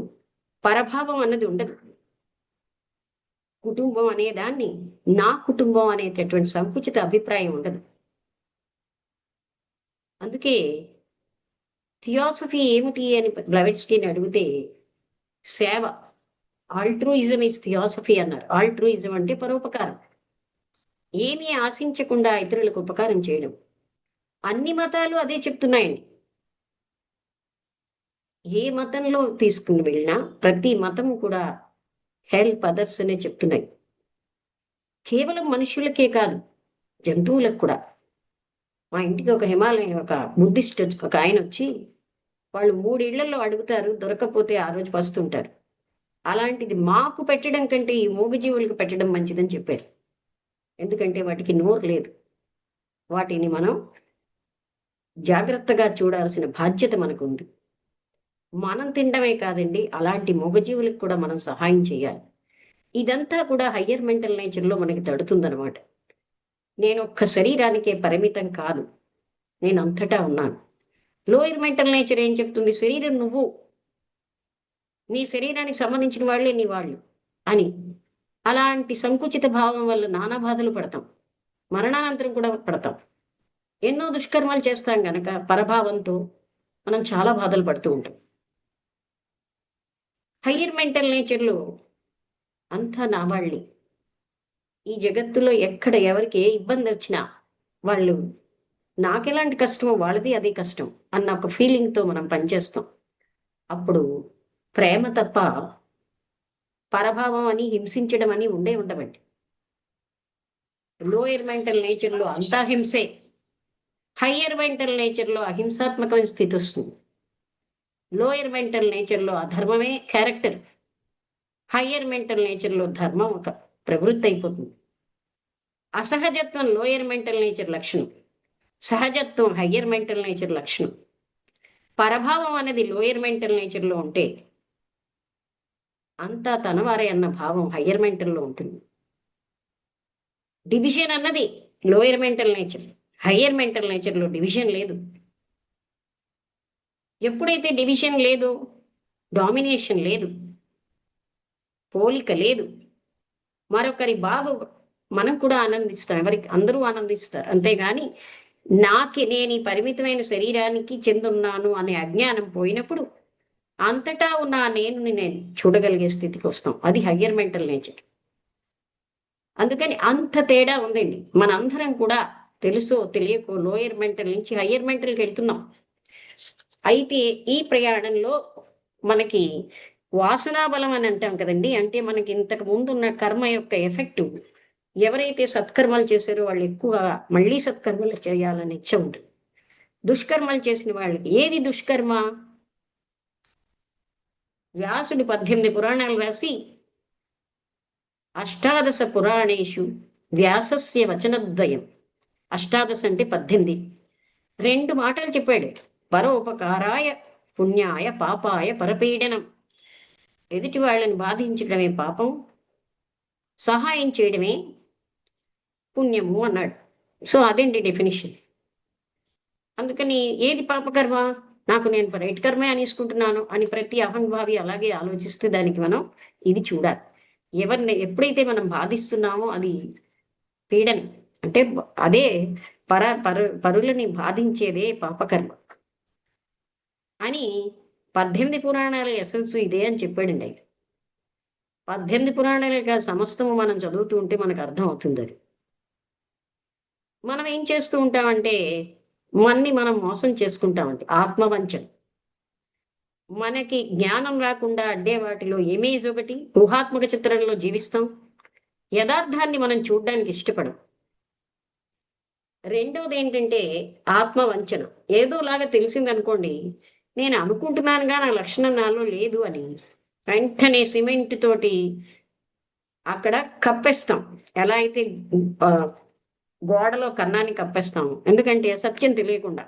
పరభావం అన్నది ఉండదు. కుటుంబం అనే దాన్ని నా కుటుంబం అనేటటువంటి సంకుచిత అభిప్రాయం ఉండదు. అందుకే థియాసఫీ ఏమిటి అని బ్లవెట్స్కీని అడిగితే సేవ, ఆల్ట్రూయిజం ఇస్ థియాసఫీ అన్నారు. ఆల్ట్రూయిజం అంటే పరోపకారం, ఏమీ ఆశించకుండా ఇతరులకు ఉపకారం చేయడం. అన్ని మతాలు అదే చెప్తున్నాయండి. ఏ మతంలో తీసుకుని వెళ్ళినా ప్రతి మతం కూడా హెల్ప్ అదర్స్ అనే చెప్తున్నాయి. కేవలం మనుషులకే కాదు, జంతువులకు కూడా. మా ఇంటికి ఒక హిమాలయ ఒక బుద్ధిస్ట్ ఒక ఆయన వచ్చి, వాళ్ళు 3 ఇళ్లలో అడుగుతారు, దొరకకపోతే ఆ రోజు పస్తుంటారు. అలాంటిది మాకు పెట్టడం కంటే ఈ మూగజీవులకు పెట్టడం మంచిదని చెప్పారు. ఎందుకంటే వాటికి నోరు లేదు. వాటిని మనం జాగ్రత్తగా చూడాల్సిన బాధ్యత మనకు ఉంది. మనం తినడమే కాదండి, అలాంటి మూగజీవులకు కూడా మనం సహాయం చేయాలి. ఇదంతా కూడా హయ్యర్ మెంటల్ నేచర్లో మనకి తడుతుందనమాట. నేను ఒక్క శరీరానికే పరిమితం కాదు, నేను అంతటా ఉన్నాను. లోయర్ మెంటల్ నేచర్ ఏం చెప్తుంది? శరీరం నువ్వు, నీ శరీరానికి సంబంధించిన వాళ్ళే నీ వాళ్ళు అని. అలాంటి సంకుచిత భావం వల్ల నానా బాధలు పడతాం, మరణానంతరం కూడా పడతాం. ఎన్నో దుష్కర్మాలు చేస్తాం గనక పరభావంతో మనం చాలా బాధలు పడుతూ ఉంటాం. హయ్యర్ మెంటల్ నేచర్లో అంతా నా వాళ్ళే. ఈ జగత్తులో ఎక్కడ ఎవరికి ఏ ఇబ్బంది వచ్చినా వాళ్ళు, నాకెలాంటి కష్టమో వాళ్ళది అదే కష్టం అన్న ఒక ఫీలింగ్తో మనం పనిచేస్తాం. అప్పుడు ప్రేమ తప్ప పరభావం అని, హింసించడం అని ఉండవండి. లోయర్ మెంటల్ నేచర్లో అంతా హింసే. హయ్యర్ మెంటల్ నేచర్లో అహింసాత్మకమైన స్థితి వస్తుంది. లోయర్ మెంటల్ నేచర్లో అధర్మమే క్యారెక్టర్, హయ్యర్ మెంటల్ నేచర్లో ధర్మం ఒక ప్రవృత్తి అయిపోతుంది. అసహజత్వం లోయర్ మెంటల్ నేచర్ లక్షణం, సహజత్వం హయ్యర్ మెంటల్ నేచర్ లక్షణం. పరభావం అనేది లోయర్ మెంటల్ నేచర్లో ఉంటే అంతా తనవారే అన్న భావం హయ్యర్ మెంటల్లో ఉంటుంది. డివిజన్ అన్నది lower mental nature, higher mental నేచర్లో డివిజన్ లేదు. ఎప్పుడైతే డివిజన్ లేదు, డామినేషన్ లేదు, పోలిక లేదు, మరొకరి బాగు మనం కూడా ఆనందిస్తాం, ఎవరికి అందరూ ఆనందిస్తారు. అంతేగాని నేను ఈ పరిమితమైన శరీరానికి చెందున్నాను అనే అజ్ఞానం పోయినప్పుడు అంతటా ఉన్న నేను చూడగలిగే స్థితికి వస్తాం. అది హయ్యర్ మెంటల్ నేచర్. అందుకని అంత తేడా ఉందండి. మనందరం కూడా తెలుసో తెలియకో లోయర్ మెంటల్ నుంచి హయ్యర్ మెంటల్కి వెళ్తున్నాం. అయితే ఈ ప్రయాణంలో మనకి వాసనా బలం అని అంటాం కదండి. అంటే మనకి ఇంతకు ముందు ఉన్న కర్మ యొక్క ఎఫెక్ట్, ఎవరైతే సత్కర్మలు చేశారో వాళ్ళు ఎక్కువ మళ్ళీ సత్కర్మలు చేయాలని ఇచ్చ ఉంటుంది. దుష్కర్మలు చేసిన వాళ్ళకి ఏది దుష్కర్మ? వ్యాసుడు 18 పురాణాలు రాసి, అష్టాదశ పురాణేషు వ్యాసస్య వచనద్వయం. అష్టాదశ అంటే 18. 2 మాటలు చెప్పాడు. పరోపకారాయ పుణ్యాయ పాపాయ పరపీడనం. ఎదుటి వాళ్ళని బాధించడమే పాపం, సహాయం చేయడమే పుణ్యము అన్నాడు. సో అదేంటి డెఫినిషన్. అందుకని ఏది పాపకర్మ? నాకు నేను రైట్ కర్మే అనేసుకుంటున్నాను అని ప్రతి అహంభావి అలాగే ఆలోచిస్తే దానికి మనం ఇది చూడాలి. ఎవరిని ఎప్పుడైతే మనం బాధిస్తున్నామో అది పీడనం. అంటే అదే పరులని బాధించేదే పాపకర్మ అని 18 పురాణాల ఎసెన్స్ ఇదే అని చెప్పాడండి ఆయన. 18 పురాణాలుగా సమస్తము మనం చదువుతూ ఉంటే మనకు అర్థం అవుతుంది. అది మనం ఏం చేస్తూ ఉంటామంటే మనం మోసం చేసుకుంటామండి. ఆత్మవంచన. మనకి జ్ఞానం రాకుండా అడ్డే వాటిలో ఇమేజ్ ఒకటి, ఊహాత్మక చిత్రంలో జీవిస్తాం. యథార్థాన్ని మనం చూడడానికి ఇష్టపడం. రెండవది ఏంటంటే ఆత్మవంచన. ఏదోలాగా తెలిసిందనుకోండి, నేను అనుకుంటున్నానుగా నా లక్షణం నాలో లేదు అని వెంటనే సిమెంట్ తోటి అక్కడ కప్పేస్తాం. ఎలా అయితే గోడలో కన్నాన్ని కప్పేస్తాం, ఎందుకంటే సత్యం తెలియకుండా.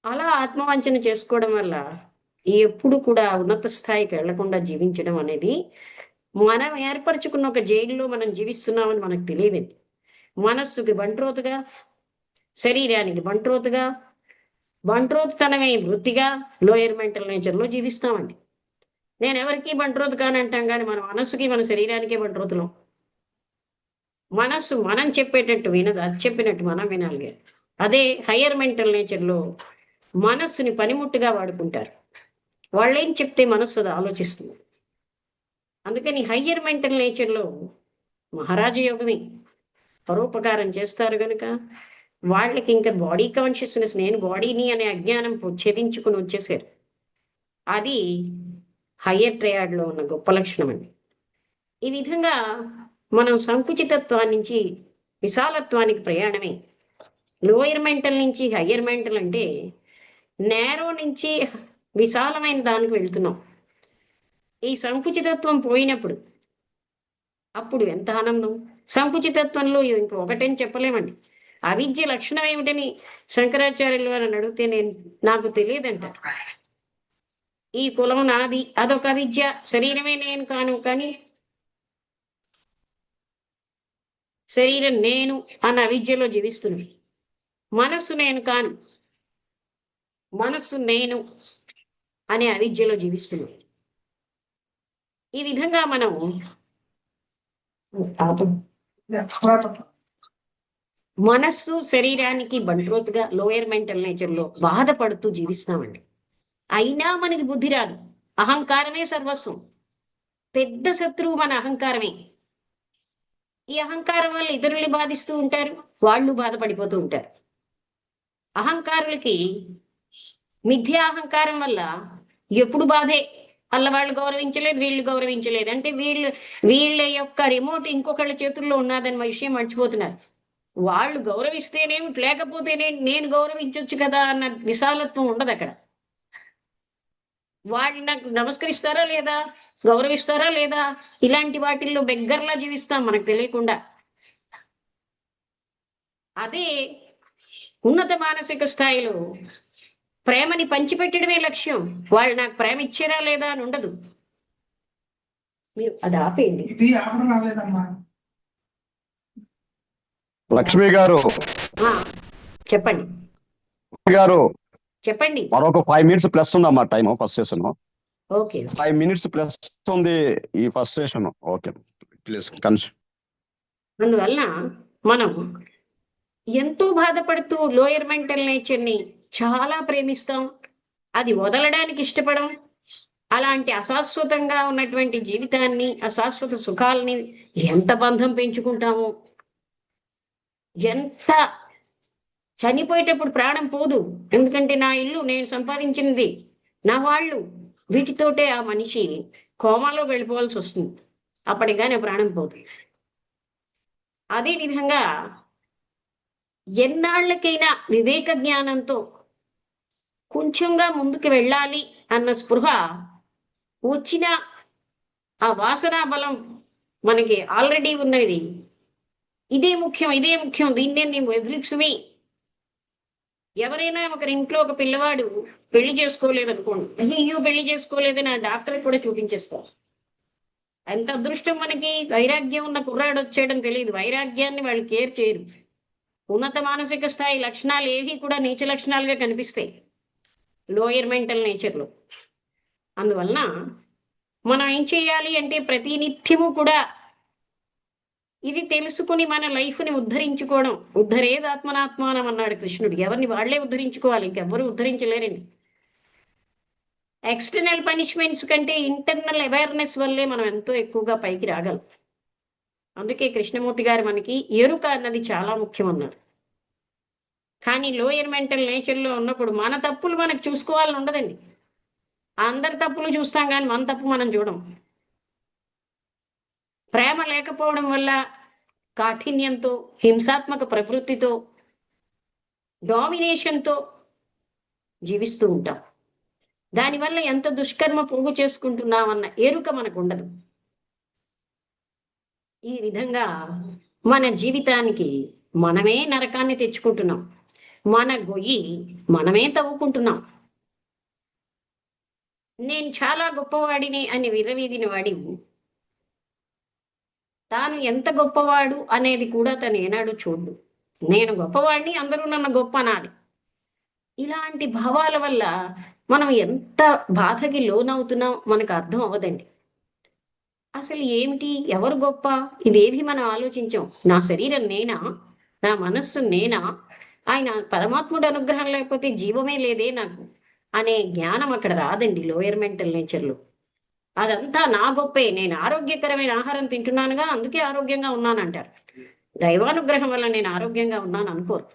అలా ఆత్మవంచన చేసుకోవడం వల్ల ఎప్పుడు కూడా ఉన్నత స్థాయికి వెళ్లకుండా జీవించడం అనేది మనం ఏర్పరచుకున్న ఒక జైల్లో మనం జీవిస్తున్నామని మనకు తెలియదండి. మనస్సుకి బంట్రోతుగా, శరీరానికి బంట్రోతుగా, బంట్రోతుతనమే వృత్తిగా లోయర్ మెంటల్ నేచర్లో జీవిస్తామండి. నేను ఎవరికి బంట్రోతు కానంటాం కానీ మన మనస్సుకి మన శరీరానికే బంట్రోతులం. మనస్సు మనం చెప్పేటట్టు వినదు, అది చెప్పినట్టు మనం వినాలి. అదే హయ్యర్ మెంటల్ నేచర్లో మనస్సుని పనిముట్టుగా వాడుకుంటారు. వాళ్ళేం చెప్తే మనస్సు అది ఆలోచిస్తుంది. అందుకని హయ్యర్ మెంటల్ నేచర్లో మహారాజ యోగమే పరోపకారం చేస్తారు గనుక వాళ్ళకి ఇంకా బాడీ కాన్షియస్నెస్, నేను బాడీని అనే అజ్ఞానం ఛేదించుకుని వచ్చేసారు. అది హయ్యర్ ట్రయాడ్లో ఉన్న గొప్ప లక్షణం అండి. ఈ విధంగా మనం సంకుచితత్వాన్ని నుంచి విశాలత్వానికి ప్రయాణమే. లోయర్ మెంటల్ నుంచి హయ్యర్ మెంటల్ అంటే నేరో నుంచి విశాలమైన దానికి వెళ్తున్నాం. ఈ సంకుచితత్వం పోయినప్పుడు అప్పుడు ఎంత ఆనందం. సంకుచితత్వంలో ఇంక ఒకటని చెప్పలేమండి. అవిద్య లక్షణం ఏమిటని శంకరాచార్యులు వారిని అడిగితే నాకు తెలియదంటారు. ఈ కులం నాది అదొక అవిద్య, శరీరమే నేను కాను, కానీ శరీరం నేను అన్న అవిద్యలో జీవిస్తుంది. మనస్సు నేను కాను, మనస్సు నేను అనే అవిద్యలో జీవిస్తుంది. ఈ విధంగా మనం మనస్సు శరీరానికి బంట్రోతుగా లోయర్ మెంటల్ నేచర్లో బాధపడుతూ జీవిస్తామండి. అయినా మనకి బుద్ధి రాదు. అహంకారమే సర్వస్వం. పెద్ద శత్రువు మన అహంకారమే. ఈ అహంకారం వల్ల ఇతరుల్ని బాధిస్తూ ఉంటారు, వాళ్ళు బాధపడిపోతూ ఉంటారు. అహంకారులకి మిథ్యా అహంకారం వల్ల ఎప్పుడు బాధే. వాళ్ళ వాళ్ళు గౌరవించలేదు, వీళ్ళు గౌరవించలేదు అంటే వీళ్ళ యొక్క రిమోట్ ఇంకొకళ్ళ చేతుల్లో ఉన్నదన్న విషయం మర్చిపోతున్నారు. వాళ్ళు గౌరవిస్తేనేమి, లేకపోతేనే నేను గౌరవించవచ్చు కదా అన్న విశాలత్వం ఉండదు అక్కడ. వాళ్ళు నాకు నమస్కరిస్తారా లేదా, గౌరవిస్తారా లేదా, ఇలాంటి వాటిల్లో బెగ్గర్లా జీవిస్తాం మనకు తెలియకుండా. అదే ఉన్నత మానసిక స్థాయిలో ప్రేమని పంచిపెట్టడమే లక్ష్యం. వాళ్ళు నాకు ప్రేమ ఇచ్చారా లేదా అని ఉండదు. మీరు అది ఆపేయండి. లక్ష్మి గారు చెప్పండి గారు చెప్పండి. మరొక 5 minutes ప్లస్ ఉందమ్మా time first session. Okay, 5 minutes plus ఉంది ఈ first session. Okay please consider. అందువలన మనం ఎంతో బాధపడుతూ లోయర్ మెంటల్ నేచర్ని చాలా ప్రేమిస్తాం, అది వదలడానికి ఇష్టపడం. అలాంటి అశాశ్వతంగా ఉన్నటువంటి జీవితాన్ని, అశాశ్వత సుఖాలని ఎంత బంధం పెంచుకుంటామో. ఎంత చనిపోయేటప్పుడు ప్రాణం పోదు, ఎందుకంటే నా ఇల్లు, నేను సంపాదించినది, నా వాళ్ళు, వీటితోటే ఆ మనిషి కోమాలో వెళ్ళిపోవాల్సి వస్తుంది. అప్పటిగానే ప్రాణం పోదు. అదే విధంగా ఎన్నాళ్ళకైనా వివేక జ్ఞానంతో కొంచెంగా ముందుకు వెళ్ళాలి అన్న స్పృహ వచ్చిన ఆ వాసనా బలం మనకి ఆల్రెడీ ఉన్నది. ఇదే ముఖ్యం, ఇదే ముఖ్యం, దీన్నే నేను వదిలిచుమి. ఎవరైనా ఒకరింట్లో ఒక పిల్లవాడు పెళ్లి చేసుకోలేదు అనుకోండి, అయ్యో పెళ్లి చేసుకోలేదని ఆ డాక్టర్ కూడా చూపించేస్తారు. ఎంత అదృష్టం మనకి, వైరాగ్యం ఉన్న కుర్రాడు వచ్చేయడం తెలియదు. వైరాగ్యాన్ని వాళ్ళు కేర్ చేయరు. ఉన్నత మానసిక స్థాయి లక్షణాలు ఏవి కూడా నీచ లక్షణాలుగా కనిపిస్తాయి లోయర్ మెంటల్ నేచర్లో. అందువలన మనం ఏం చేయాలి అంటే ప్రతి నిత్యము కూడా ఇది తెలుసుకుని మన లైఫ్ని ఉద్ధరించుకోవడం. ఉద్ధరేదాత్మనాత్మానం అన్నాడు కృష్ణుడు. ఎవరిని వాళ్లే ఉద్ధరించుకోవాలి, ఇంకెవ్వరూ ఉద్ధరించలేరండి. ఎక్స్టర్నల్ పనిష్మెంట్స్ కంటే ఇంటర్నల్ అవేర్నెస్ వల్లే మనం ఎంతో ఎక్కువగా పైకి రాగలం. అందుకే కృష్ణమూర్తి గారు మనకి ఎరుక అన్నది చాలా ముఖ్యం అన్నారు. కానీ లోయర్ మెంటల్ నేచర్లో ఉన్నప్పుడు మన తప్పులు మనకు చూసుకోవాలని ఉండదండి. అందరి తప్పులు చూస్తాం కానీ మన తప్పు మనం చూడం. ప్రేమ లేకపోవడం వల్ల కాఠిన్యంతో, హింసాత్మక ప్రవృత్తితో, డామినేషన్తో జీవిస్తూ ఉంటాం. దానివల్ల ఎంత దుష్కర్మ పోగు చేసుకుంటున్నామన్న ఎరుక మనకు ఉండదు. ఈ విధంగా మన జీవితానికి మనమే నరకాన్ని తెచ్చుకుంటున్నాం. మన గొయ్యి మనమే తవ్వుకుంటున్నాం. నేను చాలా గొప్పవాడిని అని విర్రవీగిన వాడి తాను ఎంత గొప్పవాడు అనేది కూడా తను ఏనాడు చూడు. నేను గొప్పవాడిని, అందరూ నన్ను గొప్ప అనాలి. ఇలాంటి భావాల వల్ల మనం ఎంత బాధకి లోనవుతున్నాం మనకు అర్థం అవ్వదండి. అసలు ఏమిటి, ఎవరు గొప్ప, ఇవేవి మనం ఆలోచించాం. నా శరీరం నేనా, నా మనస్సు నేనా, ఆయన పరమాత్ముడు అనుగ్రహం లేకపోతే జీవమే లేదే నాకు అనే జ్ఞానం అక్కడ రాదండి లోయర్ మెంటల్ నేచర్లో. అదంతా నా గొప్పే, నేను ఆరోగ్యకరమైన ఆహారం తింటున్నానుగా అందుకే ఆరోగ్యంగా ఉన్నాను అంటారు. దైవానుగ్రహం వల్ల నేను ఆరోగ్యంగా ఉన్నాను అనుకోరు.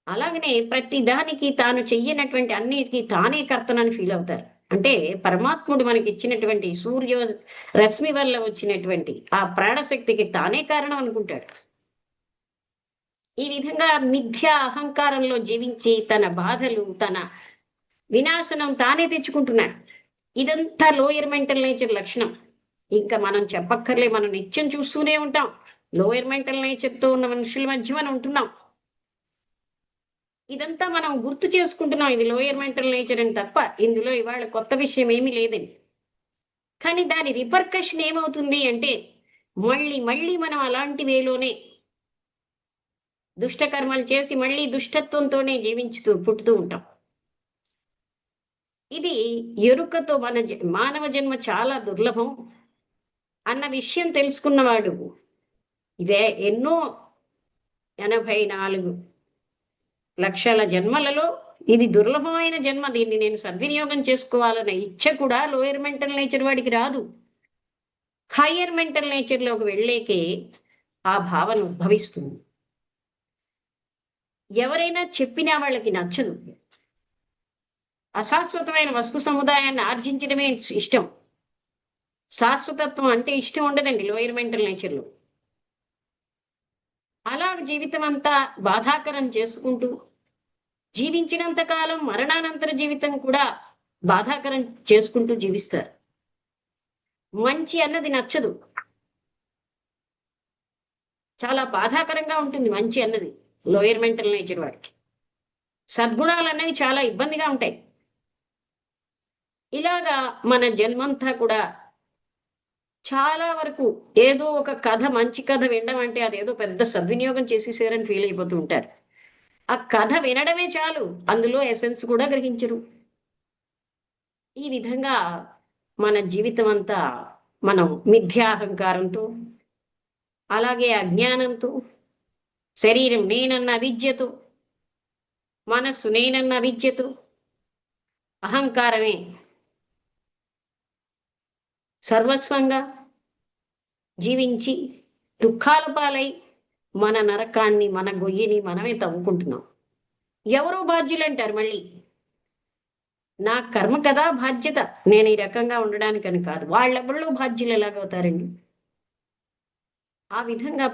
అలాగనే ప్రతి దానికి తాను చెయ్యనటువంటి అన్నిటికీ తానే కర్తనని ఫీల్ అవుతారు. అంటే పరమాత్ముడు మనకి ఇచ్చినటువంటి సూర్య రశ్మి వల్ల వచ్చినటువంటి ఆ ప్రాణశక్తికి తానే కారణం అనుకుంటాడు. ఈ విధంగా మిథ్యా అహంకారంలో జీవించి తన బాధలు, తన వినాశనం తానే తెచ్చుకుంటున్నాడు. ఇదంతా లోయర్ మెంటల్ నేచర్ లక్షణం. ఇంకా మనం చెప్పక్కర్లే, మనం నిత్యం చూస్తూనే ఉంటాం. లోయర్ మెంటల్ నేచర్ తో ఉన్న మనుషుల మధ్య మనం ఉంటున్నాం. ఇదంతా మనం గుర్తు చేసుకుంటున్నాం, ఇది లోయర్ మెంటల్ నేచర్ అని తప్ప ఇందులో ఇవాళ కొత్త విషయం ఏమీ లేదని. కానీ దాని రిపర్కషన్ ఏమవుతుంది అంటే మళ్ళీ మళ్ళీ మనం అలాంటి వేలోనే దుష్టకర్మలు చేసి మళ్ళీ దుష్టత్వంతోనే జీవించుతూ పుట్టుతూ ఉంటాం. ఇది ఎరుకతో మానవ జన్మ చాలా దుర్లభం అన్న విషయం తెలుసుకున్నవాడు ఇదే ఎన్నో 84 లక్షల జన్మలలో ఇది దుర్లభమైన జన్మ, దీన్ని నేను సద్వినియోగం చేసుకోవాలన్న ఇచ్చ కూడా లోయర్ మెంటల్ నేచర్ వాడికి రాదు. హయ్యర్ మెంటల్ నేచర్లోకి వెళ్ళేకే ఆ భావన ఉద్భవిస్తుంది. ఎవరైనా చెప్పినా వాళ్ళకి నచ్చదు. అశాశ్వతమైన వస్తు సముదాయాన్ని ఆర్జించడమే ఇష్టం. శాశ్వతత్వం అంటే ఇష్టం ఉండదండి లోయర్ మెంటల్ నేచర్లో. అలా జీవితం అంతా బాధాకరం చేసుకుంటూ జీవించినంత కాలం మరణానంతర జీవితం కూడా బాధాకరం చేసుకుంటూ జీవిస్తారు. మంచి అన్నది నచ్చదు, చాలా బాధాకరంగా ఉంటుంది మంచి అన్నది లోయర్ మెంటల్ నేచర్ వాడికి. సద్గుణాలు అన్నవి చాలా ఇబ్బందిగా ఉంటాయి. ఇలాగా మన జన్మంతా కూడా చాలా వరకు ఏదో ఒక కథ, మంచి కథ వినడం అంటే అదేదో పెద్ద సద్వినియోగం చేసేసారని ఫీల్ అయిపోతూ ఉంటారు. ఆ కథ వినడమే చాలు, అందులో ఎసెన్స్ కూడా గ్రహించరు. ఈ విధంగా మన జీవితం అంతా మనం మిథ్యాహంకారంతో, అలాగే అజ్ఞానంతో, శరీరం నేనన్న అవిద్యతో, మనస్సు నేనన్న అవిద్యతో, అహంకారమే సర్వస్వంగా జీవించి దుఃఖాల పాలై మన నరకాన్ని, మన గొయ్యిని మనమే తవ్వుకుంటున్నాం. ఎవరో బాధ్యులు అంటారు మళ్ళీ. నా కర్మ కదా బాధ్యత, నేను ఈ రకంగా ఉండడానికని కాదు. వాళ్ళెవళ్ళో బాధ్యులు ఎలాగవుతారండి? ఆ విధంగా